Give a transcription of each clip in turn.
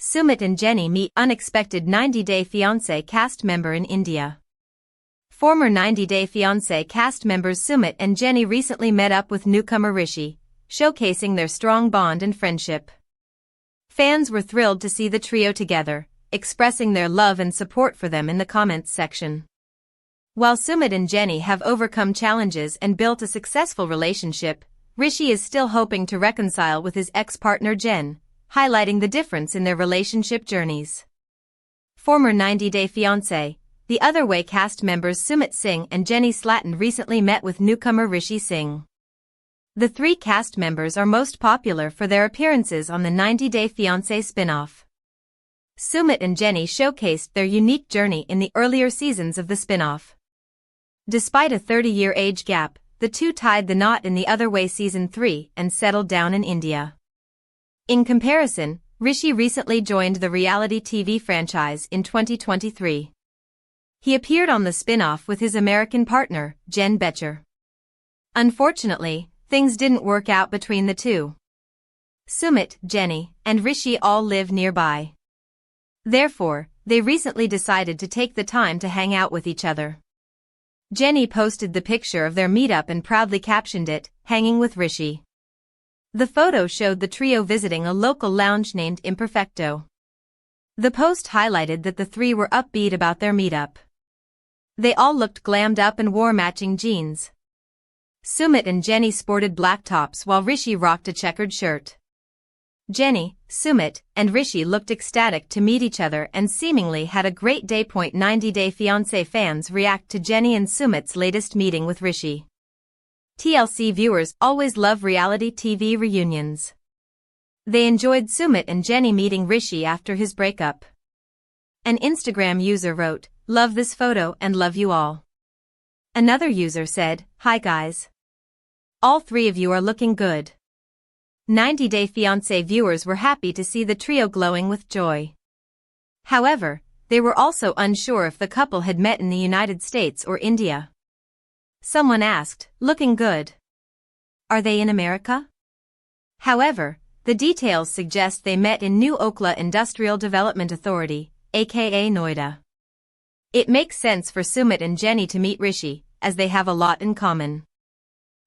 Sumit and Jenny meet unexpected 90 Day Fiancé cast member in India. Former 90 Day Fiancé cast members Sumit and Jenny recently met up with newcomer Rishi, showcasing their strong bond and friendship. Fans were thrilled to see the trio together, expressing their love and support for them in the comments section. While Sumit and Jenny have overcome challenges and built a successful relationship, Rishi is still hoping to reconcile with his ex-partner Jen, highlighting the difference in their relationship journeys. Former 90 Day Fiancé, The Other Way cast members Sumit Singh and Jenny Slatten recently met with newcomer Rishi Singh. The three cast members are most popular for their appearances on the 90 Day Fiancé spin-off. Sumit and Jenny showcased their unique journey in the earlier seasons of the spin-off. Despite a 30-year age gap, the two tied the knot in The Other Way Season 3 and settled down in India. In comparison, Rishi recently joined the reality TV franchise in 2023. He appeared on the spin-off with his American partner, Jen Becher. Unfortunately, things didn't work out between the two. Sumit, Jenny, and Rishi all live nearby. Therefore, they recently decided to take the time to hang out with each other. Jenny posted the picture of their meetup and proudly captioned it, "Hanging with Rishi." The photo showed the trio visiting a local lounge named Imperfecto. The post highlighted that the three were upbeat about their meetup. They all looked glammed up and wore matching jeans. Sumit and Jenny sported black tops while Rishi rocked a checkered shirt. Jenny, Sumit, and Rishi looked ecstatic to meet each other and seemingly had a great day. 90 Day Fiancé fans react to Jenny and Sumit's latest meeting with Rishi. TLC viewers always love reality TV reunions. They enjoyed Sumit and Jenny meeting Rishi after his breakup. An Instagram user wrote, "Love this photo and love you all." Another user said, "Hi guys. All three of you are looking good." 90 Day Fiancé viewers were happy to see the trio glowing with joy. However, they were also unsure if the couple had met in the United States or India. Someone asked, "Looking good. Are they in America?" However, the details suggest they met in New Okla Industrial Development Authority, aka Noida. It makes sense for Sumit and Jenny to meet Rishi, as they have a lot in common.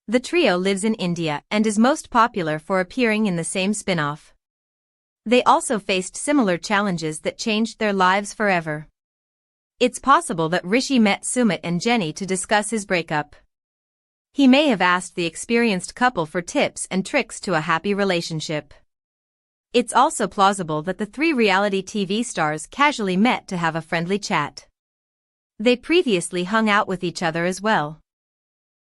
The trio lives in India and is most popular for appearing in the same spin-off. They also faced similar challenges that changed their lives forever. It's possible that Rishi met Sumit and Jenny to discuss his breakup. He may have asked the experienced couple for tips and tricks to a happy relationship. It's also plausible that the three reality TV stars casually met to have a friendly chat. They previously hung out with each other as well.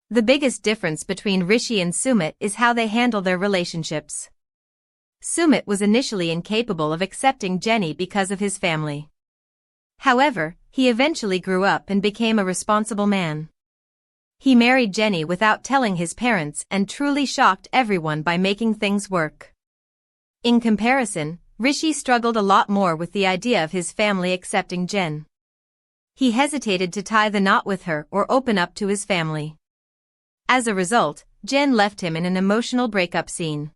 The biggest difference between Rishi and Sumit is how they handle their relationships. Sumit was initially incapable of accepting Jenny because of his family. However, he eventually grew up and became a responsible man. He married Jenny without telling his parents and truly shocked everyone by making things work. In comparison, Rishi struggled a lot more with the idea of his family accepting Jen. He hesitated to tie the knot with her or open up to his family. As a result, Jen left him in an emotional breakup scene.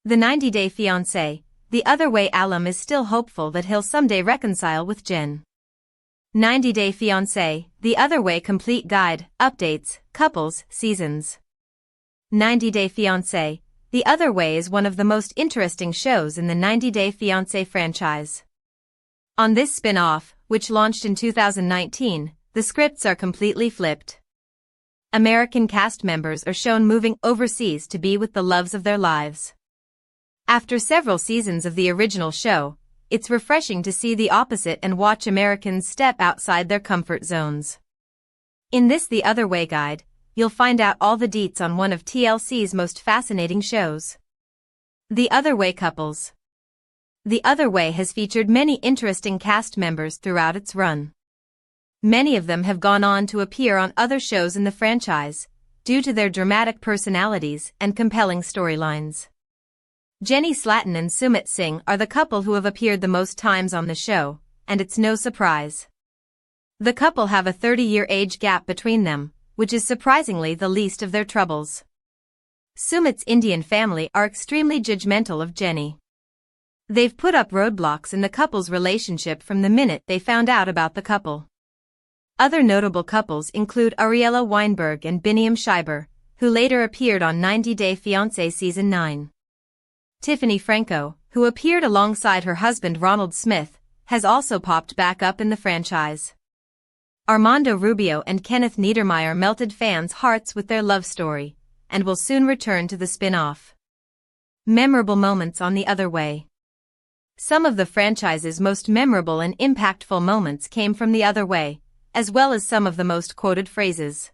The 90 Day Fiancé, The Other Way alum is still hopeful that he'll someday reconcile with Jen. 90 Day Fiancé, The Other Way Complete Guide, Updates, Couples, Seasons. 90 Day Fiancé, The Other Way is one of the most interesting shows in the 90 Day Fiancé franchise. On this spin-off, which launched in 2019, the scripts are completely flipped. American cast members are shown moving overseas to be with the loves of their lives. After several seasons of the original show, it's refreshing to see the opposite and watch Americans step outside their comfort zones. In this The Other Way guide, you'll find out all the deets on one of TLC's most fascinating shows. The Other Way Couples. The Other Way has featured many interesting cast members throughout its run. Many of them have gone on to appear on other shows in the franchise, due to their dramatic personalities and compelling storylines. Jenny Slatten and Sumit Singh are the couple who have appeared the most times on the show, and it's no surprise. The couple have a 30-year age gap between them, which is surprisingly the least of their troubles. Sumit's Indian family are extremely judgmental of Jenny. They've put up roadblocks in the couple's relationship from the minute they found out about the couple. Other notable couples include Ariella Weinberg and Biniam Schreiber, who later appeared on 90 Day Fiancé Season 9. Tiffany Franco, who appeared alongside her husband Ronald Smith, has also popped back up in the franchise. Armando Rubio and Kenneth Niedermeyer melted fans' hearts with their love story, and will soon return to the spin-off. Memorable moments on The Other Way. Some of the franchise's most memorable and impactful moments came from The Other Way, as well as some of the most quoted phrases.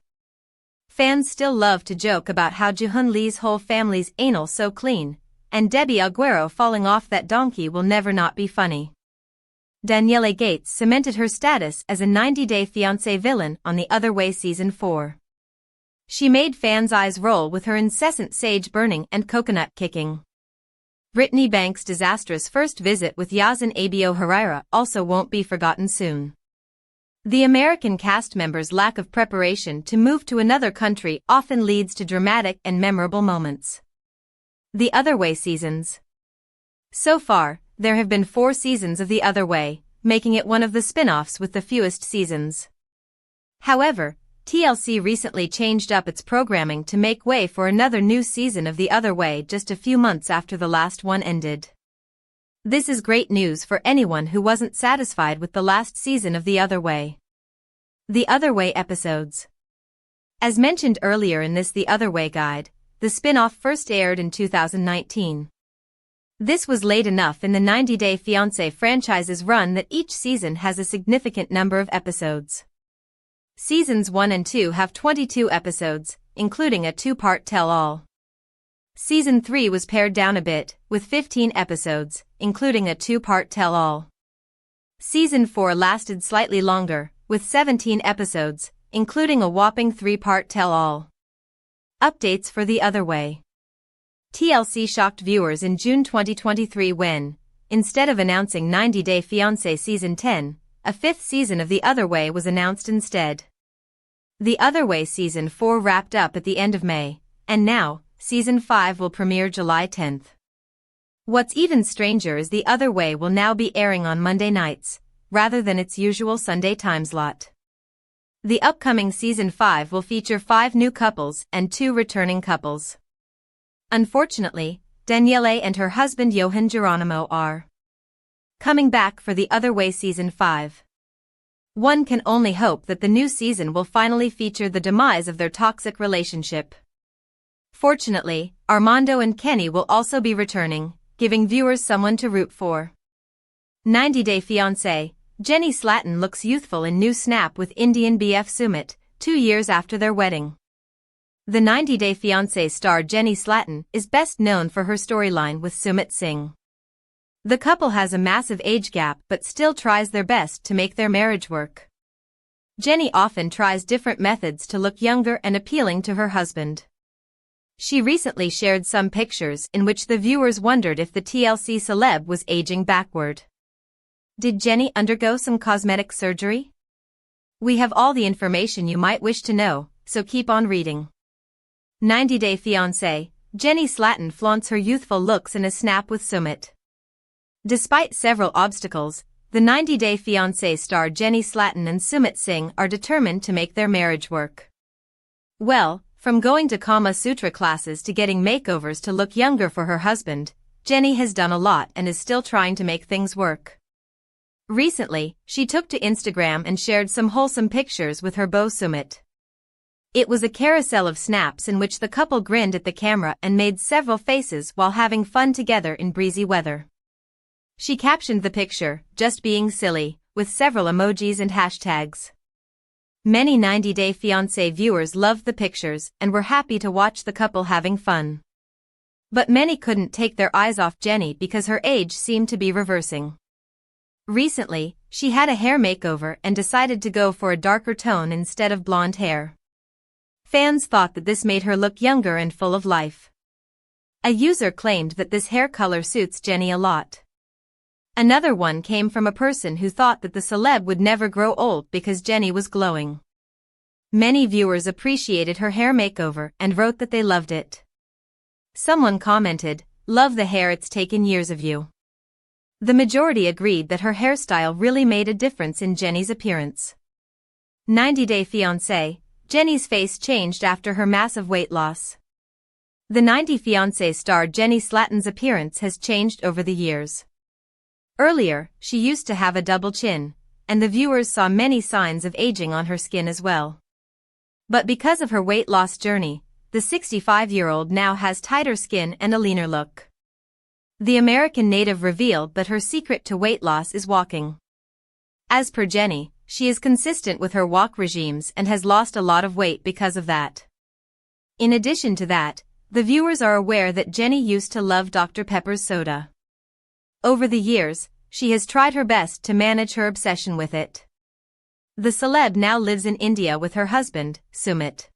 Fans still love to joke about how Jihun Lee's whole family's anal so clean, and Debbie Aguero falling off that donkey will never not be funny. Danielle Gates cemented her status as a 90 Day Fiancé villain on The Other Way Season 4. She made fans' eyes roll with her incessant sage burning and coconut kicking. Brittany Banks' disastrous first visit with Yazan Abio Herrera also won't be forgotten soon. The American cast members' lack of preparation to move to another country often leads to dramatic and memorable moments. The Other Way seasons. So far, there have been 4 seasons of The Other Way, making it one of the spin-offs with the fewest seasons. However, TLC recently changed up its programming to make way for another new season of The Other Way just a few months after the last one ended. This is great news for anyone who wasn't satisfied with the last season of The Other Way. The Other Way episodes. As mentioned earlier in this The Other Way guide, the spin-off first aired in 2019. This was late enough in the 90 Day Fiancé franchise's run that each season has a significant number of episodes. Seasons 1 and 2 have 22 episodes, including a 2-part tell-all. Season 3 was pared down a bit, with 15 episodes, including a 2-part tell-all. Season 4 lasted slightly longer, with 17 episodes, including a whopping 3-part tell-all. Updates for The Other Way. TLC shocked viewers in June 2023 when, instead of announcing 90 Day Fiancé Season 10, a 5th season of The Other Way was announced instead. The Other Way Season 4 wrapped up at the end of May, and now, Season 5 will premiere July 10th. What's even stranger is The Other Way will now be airing on Monday nights, rather than its usual Sunday time slot. The upcoming Season 5 will feature 5 new couples and 2 returning couples. Unfortunately, Danielle and her husband Johan Geronimo are coming back for The Other Way Season 5. One can only hope that the new season will finally feature the demise of their toxic relationship. Fortunately, Armando and Kenny will also be returning, giving viewers someone to root for. 90 Day Fiancé, Jenny Slatten looks youthful in new snap with Indian BF Sumit, 2 years after their wedding. The 90 Day Fiancé star Jenny Slatten is best known for her storyline with Sumit Singh. The couple has a massive age gap but still tries their best to make their marriage work. Jenny often tries different methods to look younger and appealing to her husband. She recently shared some pictures in which the viewers wondered if the TLC celeb was aging backward. Did Jenny undergo some cosmetic surgery? We have all the information you might wish to know, so keep on reading. 90 Day Fiancé, Jenny Slatten flaunts her youthful looks in a snap with Sumit. Despite several obstacles, the 90 Day Fiancé star Jenny Slatten and Sumit Singh are determined to make their marriage work. Well, from going to Kama Sutra classes to getting makeovers to look younger for her husband, Jenny has done a lot and is still trying to make things work. Recently, she took to Instagram and shared some wholesome pictures with her beau Sumit. It was a carousel of snaps in which the couple grinned at the camera and made several faces while having fun together in breezy weather. She captioned the picture, "Just being silly," with several emojis and hashtags. Many 90 Day Fiancé viewers loved the pictures and were happy to watch the couple having fun. But many couldn't take their eyes off Jenny because her age seemed to be reversing. Recently, she had a hair makeover and decided to go for a darker tone instead of blonde hair. Fans thought that this made her look younger and full of life. A user claimed that this hair color suits Jenny a lot. Another one came from a person who thought that the celeb would never grow old because Jenny was glowing. Many viewers appreciated her hair makeover and wrote that they loved it. Someone commented, "Love the hair, it's taken years of you." The majority agreed that her hairstyle really made a difference in Jennie's appearance. 90 Day Fiancé, Jennie's face changed after her massive weight loss. The 90 Fiancé star Jennie Slatten's appearance has changed over the years. Earlier, she used to have a double chin, and the viewers saw many signs of aging on her skin as well. But because of her weight loss journey, the 65-year-old now has tighter skin and a leaner look. The American native revealed that her secret to weight loss is walking. As per Jennie, she is consistent with her walk regimes and has lost a lot of weight because of that. In addition to that, the viewers are aware that Jennie used to love Dr. Pepper's soda. Over the years, she has tried her best to manage her obsession with it. The celeb now lives in India with her husband, Sumit.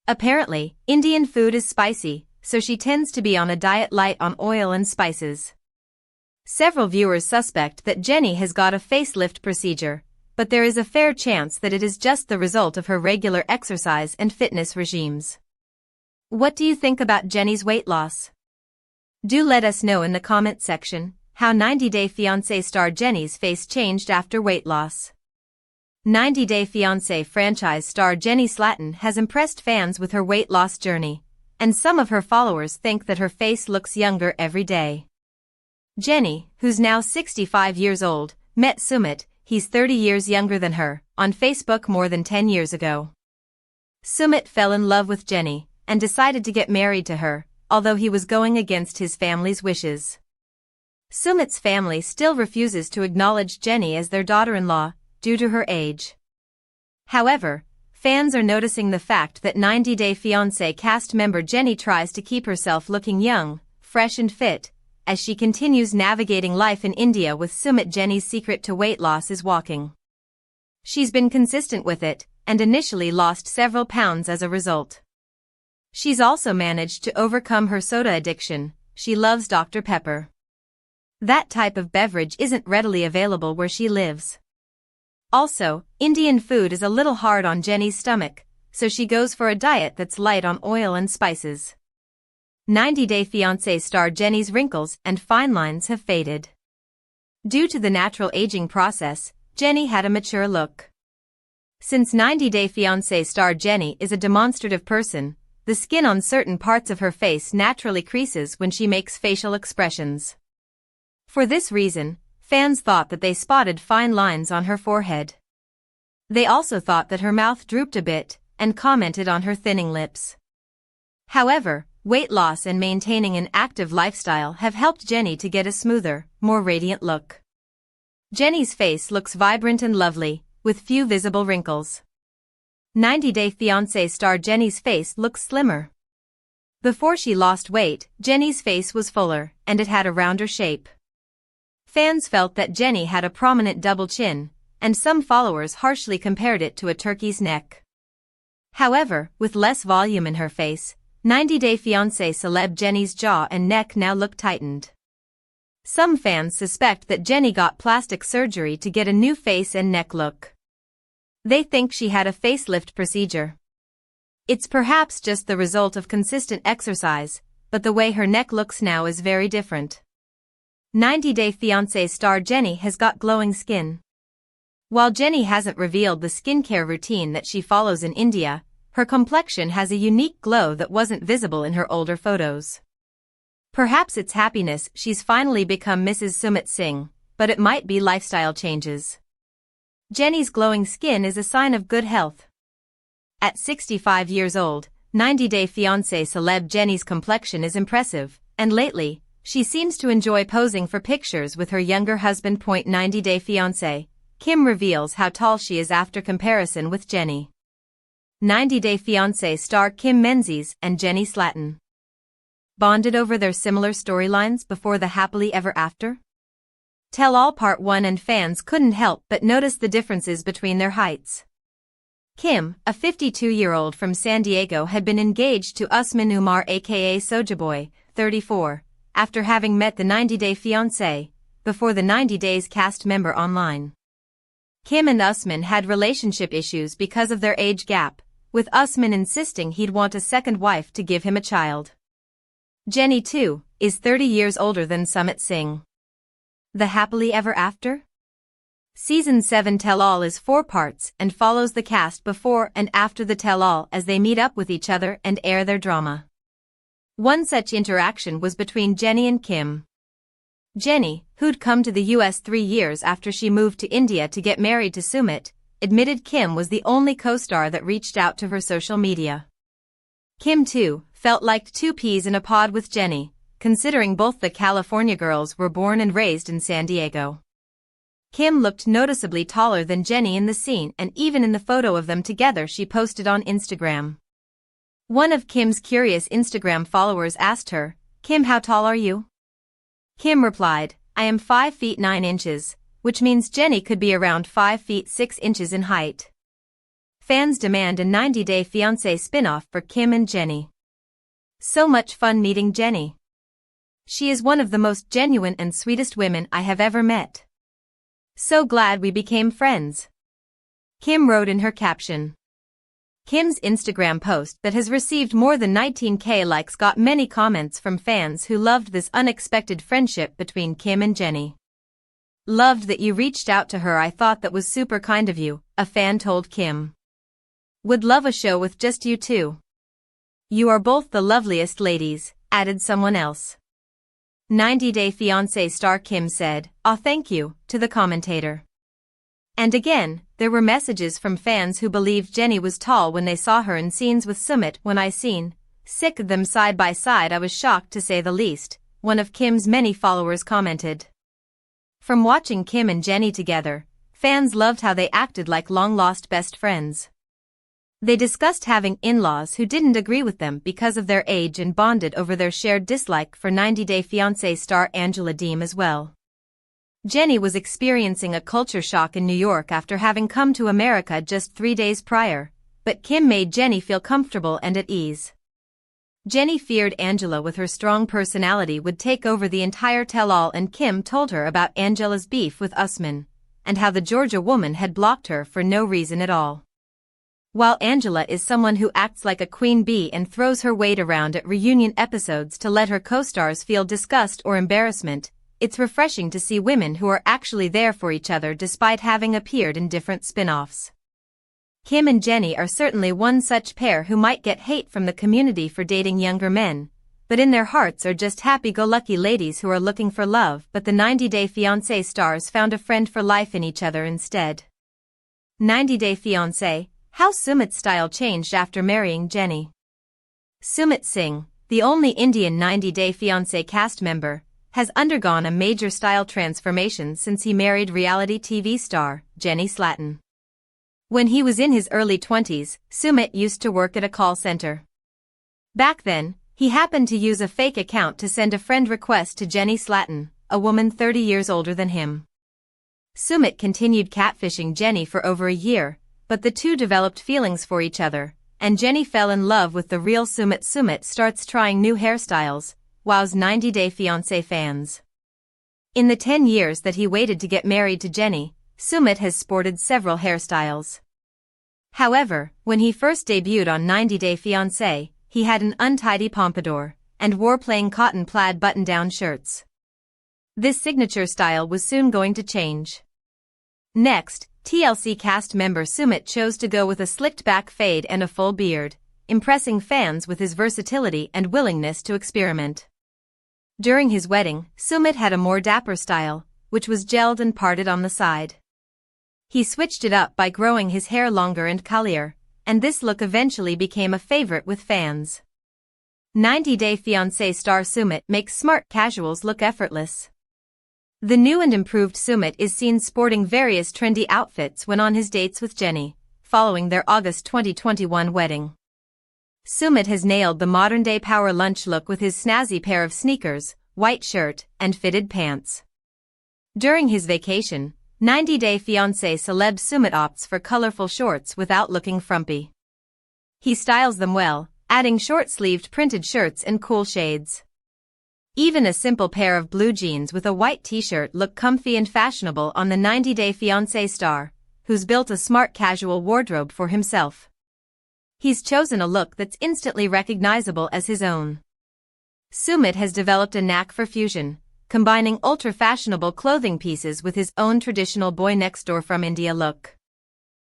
Apparently, Indian food is spicy, so she tends to be on a diet light on oil and spices. Several viewers suspect that Jennie has got a facelift procedure, but there is a fair chance that it is just the result of her regular exercise and fitness regimes. What do you think about Jennie's weight loss? Do let us know in the comment section how 90 Day Fiancé star Jennie's face changed after weight loss. 90 Day Fiancé franchise star Jennie Slatten has impressed fans with her weight loss journey, and some of her followers think that her face looks younger every day. Jennie, who's now 65 years old, met Sumit, he's 30 years younger than her, on Facebook more than 10 years ago. Sumit fell in love with Jennie and decided to get married to her, although he was going against his family's wishes. Sumit's family still refuses to acknowledge Jennie as their daughter-in-law, due to her age. However, fans are noticing the fact that 90 Day Fiancé cast member Jennie tries to keep herself looking young, fresh and fit, as she continues navigating life in India with Sumit. Jennie's secret to weight loss is walking. She's been consistent with it, and initially lost several pounds as a result. She's also managed to overcome her soda addiction. She loves Dr. Pepper. That type of beverage isn't readily available where she lives. Also, Indian food is a little hard on Jennie's stomach, so she goes for a diet that's light on oil and spices. 90 Day Fiancé star Jennie's wrinkles and fine lines have faded. Due to the natural aging process, Jennie had a mature look. Since 90 Day Fiancé star Jennie is a demonstrative person, the skin on certain parts of her face naturally creases when she makes facial expressions. For this reason, fans thought that they spotted fine lines on her forehead. They also thought that her mouth drooped a bit, and commented on her thinning lips. However, weight loss and maintaining an active lifestyle have helped Jennie to get a smoother, more radiant look. Jennie's face looks vibrant and lovely, with few visible wrinkles. 90 Day Fiancé star Jennie's face looks slimmer. Before she lost weight, Jennie's face was fuller, and it had a rounder shape. Fans felt that Jennie had a prominent double chin, and some followers harshly compared it to a turkey's neck. However, with less volume in her face, 90 Day Fiancé celeb Jennie's jaw and neck now look tightened. Some fans suspect that Jennie got plastic surgery to get a new face and neck look. They think she had a facelift procedure. It's perhaps just the result of consistent exercise, but the way her neck looks now is very different. 90 Day Fiancé star Jennie has got glowing skin. While Jennie hasn't revealed the skincare routine that she follows in India, her complexion has a unique glow that wasn't visible in her older photos. Perhaps it's happiness she's finally become Mrs. Sumit Singh, but it might be lifestyle changes. Jennie's glowing skin is a sign of good health. At 65 years old, 90 Day Fiancé celeb Jennie's complexion is impressive, and lately, she seems to enjoy posing for pictures with her younger husband. 90 Day Fiancé, Kim reveals how tall she is after comparison with Jennie. 90 Day Fiancé star Kim Menzies and Jennie Slatten bonded over their similar storylines before the happily ever after? Tell All Part 1, and fans couldn't help but notice the differences between their heights. Kim, a 52-year-old from San Diego, had been engaged to Usman Umar aka Soulja Boy, 34, after having met the 90 Day Fiancé, before the 90 Days cast member online. Kim and Usman had relationship issues because of their age gap, with Usman insisting he'd want a second wife to give him a child. Jennie, too, is 30 years older than Sumit Singh. The Happily Ever After? Season 7 Tell-All is 4 parts and follows the cast before and after the tell-all as they meet up with each other and air their drama. One such interaction was between Jenny and Kim. Jenny, who'd come to the US 3 years after she moved to India to get married to Sumit, admitted Kim was the only co-star that reached out to her social media. Kim, too, felt like 2 peas in a pod with Jenny, considering both the California girls were born and raised in San Diego. Kim looked noticeably taller than Jenny in the scene and even in the photo of them together she posted on Instagram. One of Kim's curious Instagram followers asked her, "Kim, how tall are you?" Kim replied, "I am 5 feet 9 inches, which means Jenny could be around 5 feet 6 inches in height." Fans demand a 90-Day Fiancé spin-off for Kim and Jenny. So much fun meeting Jenny. She is one of the most genuine and sweetest women I have ever met. So glad we became friends. Kim wrote in her caption. Kim's Instagram post that has received more than 19K likes got many comments from fans who loved this unexpected friendship between Kim and Jenny. "Loved that you reached out to her. I thought that was super kind of you," a fan told Kim. "Would love a show with just you two. You are both the loveliest ladies," added someone else. 90-Day Fiancé star Kim said, "Aw, thank you," to the commentator. And again, there were messages from fans who believed Jenny was tall when they saw her in scenes with Sumit. "When I seen sick of them side by side, I was shocked to say the least," one of Kim's many followers commented. From watching Kim and Jenny together, fans loved how they acted like long-lost best friends. They discussed having in-laws who didn't agree with them because of their age and bonded over their shared dislike for 90-Day Fiancé star Angela Deem as well. Jenny was experiencing a culture shock in New York after having come to America just 3 days prior, but Kim made Jenny feel comfortable and at ease. Jenny feared Angela with her strong personality would take over the entire tell-all, and Kim told her about Angela's beef with Usman, and how the Georgia woman had blocked her for no reason at all. While Angela is someone who acts like a queen bee and throws her weight around at reunion episodes to let her co-stars feel disgust or embarrassment, it's refreshing to see women who are actually there for each other despite having appeared in different spin-offs. Kim and Jenny are certainly one such pair who might get hate from the community for dating younger men, but in their hearts are just happy-go-lucky ladies who are looking for love. But the 90-Day Fiancé stars found a friend for life in each other instead. 90-Day Fiancé: How Sumit's style changed after marrying Jenny. Sumit Singh, the only Indian 90-Day Fiancé cast member, has undergone a major style transformation since he married reality TV star Jenny Slatten. When he was in his early 20s, Sumit used to work at a call center. Back then, he happened to use a fake account to send a friend request to Jenny Slatten, a woman 30 years older than him. Sumit continued catfishing Jenny for over a year, but the two developed feelings for each other, and Jenny fell in love with the real Sumit. Sumit starts trying new hairstyles, wows 90-Day Fiancé fans. In the 10 years that he waited to get married to Jenny, Sumit has sported several hairstyles. However, when he first debuted on 90-Day Fiancé, he had an untidy pompadour, and wore plain cotton plaid button-down shirts. This signature style was soon going to change. Next, TLC cast member Sumit chose to go with a slicked-back fade and a full beard, impressing fans with his versatility and willingness to experiment. During his wedding, Sumit had a more dapper style, which was gelled and parted on the side. He switched it up by growing his hair longer and curlier, and this look eventually became a favorite with fans. 90-Day Fiancé star Sumit makes smart casuals look effortless. The new and improved Sumit is seen sporting various trendy outfits when on his dates with Jenny, following their August 2021 wedding. Sumit has nailed the modern-day power lunch look with his snazzy pair of sneakers, white shirt, and fitted pants. During his vacation, 90-Day Fiancé celeb Sumit opts for colorful shorts without looking frumpy. He styles them well, adding short-sleeved printed shirts and cool shades. Even a simple pair of blue jeans with a white t-shirt look comfy and fashionable on the 90-Day Fiancé star, who's built a smart casual wardrobe for himself. He's chosen a look that's instantly recognizable as his own. Sumit has developed a knack for fusion, combining ultra-fashionable clothing pieces with his own traditional boy-next-door from India look.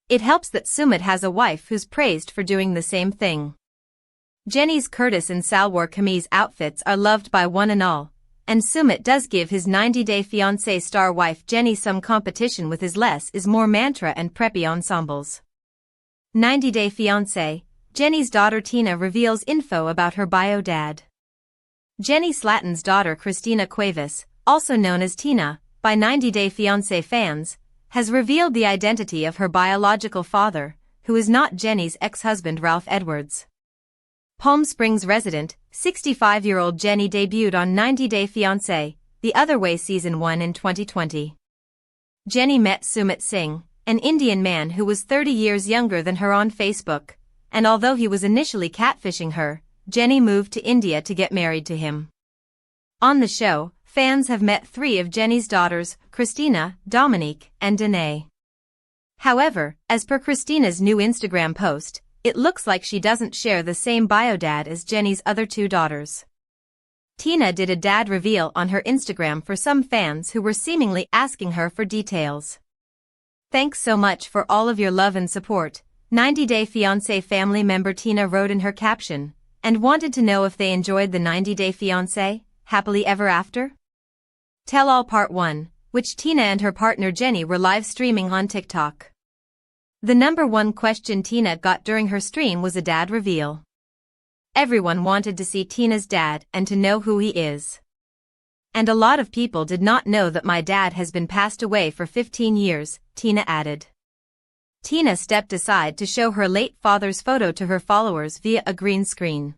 It helps that Sumit has a wife who's praised for doing the same thing. Jennie's Curtis and Salwar Kameez outfits are loved by one and all, and Sumit does give his 90-day fiancé star wife Jennie some competition with his less is more mantra and preppy ensembles. 90-day fiancé, Jennie's daughter Tina reveals info about her bio dad. Jennie Slatten's daughter Christina Cuevas, also known as Tina, by 90-day fiancé fans, has revealed the identity of her biological father, who is not Jennie's ex-husband Ralph Edwards. Palm Springs resident, 65-year-old Jennie debuted on 90-Day Fiancé, The Other Way Season 1 in 2020. Jennie met Sumit Singh, an Indian man who was 30 years younger than her on Facebook, and although he was initially catfishing her, Jennie moved to India to get married to him. On the show, fans have met 3 of Jennie's daughters, Christina, Dominique, and Danae. However, as per Christina's new Instagram post, it looks like she doesn't share the same bio dad as Jennie's other 2 daughters. Tina did a dad reveal on her Instagram for some fans who were seemingly asking her for details. "Thanks so much for all of your love and support," 90-Day Fiancé family member Tina wrote in her caption, and wanted to know if they enjoyed the 90-Day Fiancé, Happily Ever After? Tell All Part 1, which Tina and her partner Jennie were live streaming on TikTok. The number 1 question Tina got during her stream was a dad reveal. Everyone wanted to see Tina's dad and to know who he is. And a lot of people did not know that my dad has been passed away for 15 years, Tina added. Tina stepped aside to show her late father's photo to her followers via a green screen.